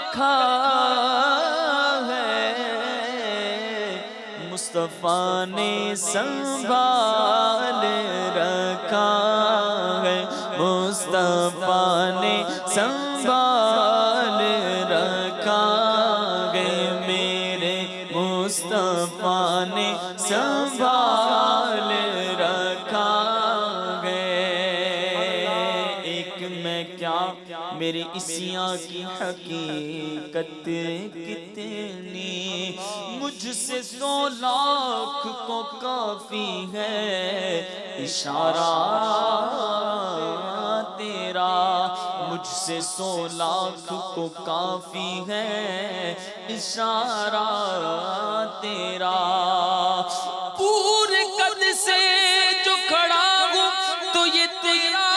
رکھا ہے، مصطفیٰ نے سنبھال رکھا ہے، مصطفیٰ نے سنبھال رکھا ہے، میرے مصطفیٰ نے سنبھال رکھا ہے۔ ایک میں کیا میرے اسیاں کی حقیقت کتنی، مجھ سے 100 لاکھ کو کافی ہے اشارہ تیرا، مجھ سے 100 لاکھ کو کافی ہے اشارہ تیرا، پورے قد سے جو کھڑا ہوں تو یہ تیرا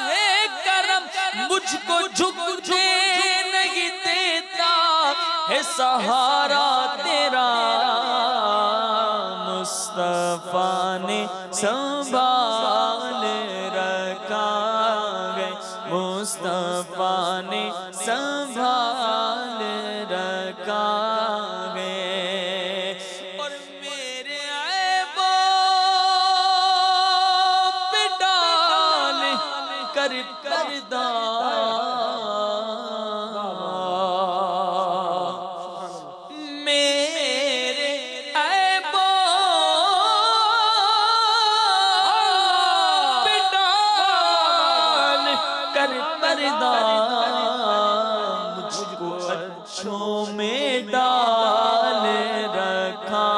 ہے کرم، مجھ کو جھکنے نہیں دیتا ہے سہارا تیرا، مصطفیٰ نے سنبھال رکھا ہے، مصطفیٰ نے سنبھال رکھا ہے، اور میرے عیبوں پہ ڈال کر پردہ، میرے عیبوں پہ ڈال کر پردہ، مجھ کو اچھوں میں ڈال رکھا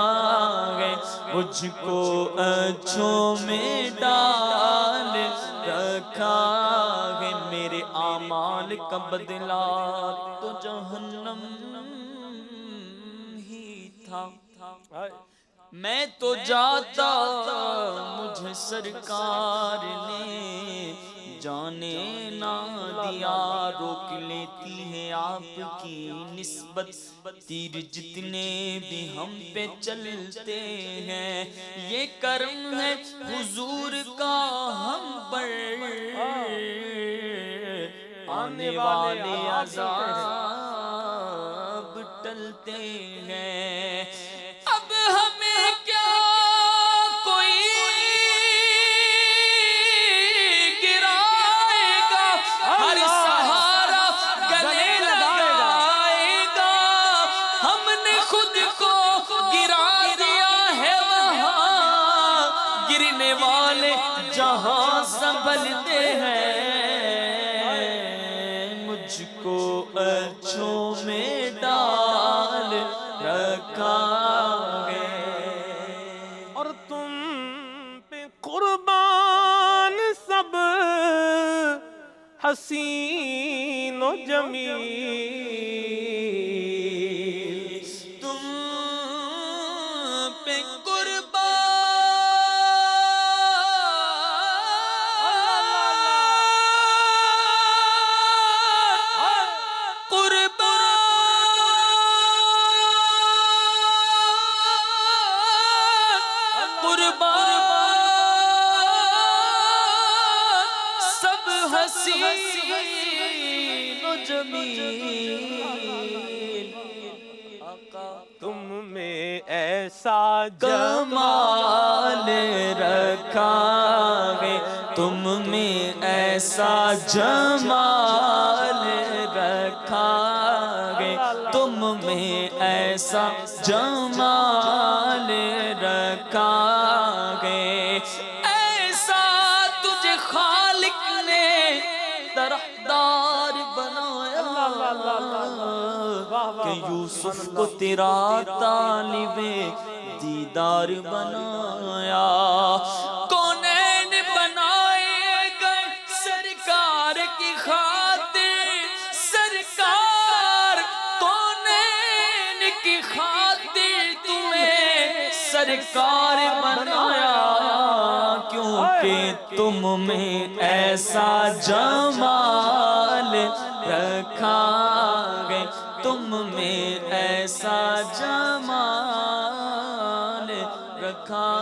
ہے، مجھ کو اچھوں میں ڈال رکھا ہے، میرے اعمال کا بدلہ تو جہنم ہی تھا، میں تو جاتا مجھے سرکار نے جانے نہ دیا، روک لیتی ہے آپ کی نسبت تیر جتنے بھی ہم پہ چلتے ہیں، یہ کرم ہے حضور کا ہم پر، آنے والے عذاب ٹلتے ہیں، اب ہمیں کیا کوئی گرائے گا، ہر سہارا گلے لگائے گا، ہم نے خود کو گرا دیا ہے وہاں، گرنے والے جہاں سنبھلتے ہیں، مجھ کو اچھوں میں ڈال رکھا ہے، اور تم پہ قربان سب حسین و جمیل، تم پہ سب حسین و جمیل، تم میں ایسا کمال رکھا ہے، تم میں ایسا جمال رکھا ہے، تم میں ایسا جمال رکھا ہے، ایسا تجھے خالق نے طرفدار بنایا کہ یوسف کو تیرا طالب دیدار بنایا، کونین بنائے گئے سرکار کی خاطر، سرکار کونین کی خاطر تمہیں سرکار بنایا، کیونکہ تم میں ایسا جمال رکھا ہے، تم میں ایسا جمال رکھا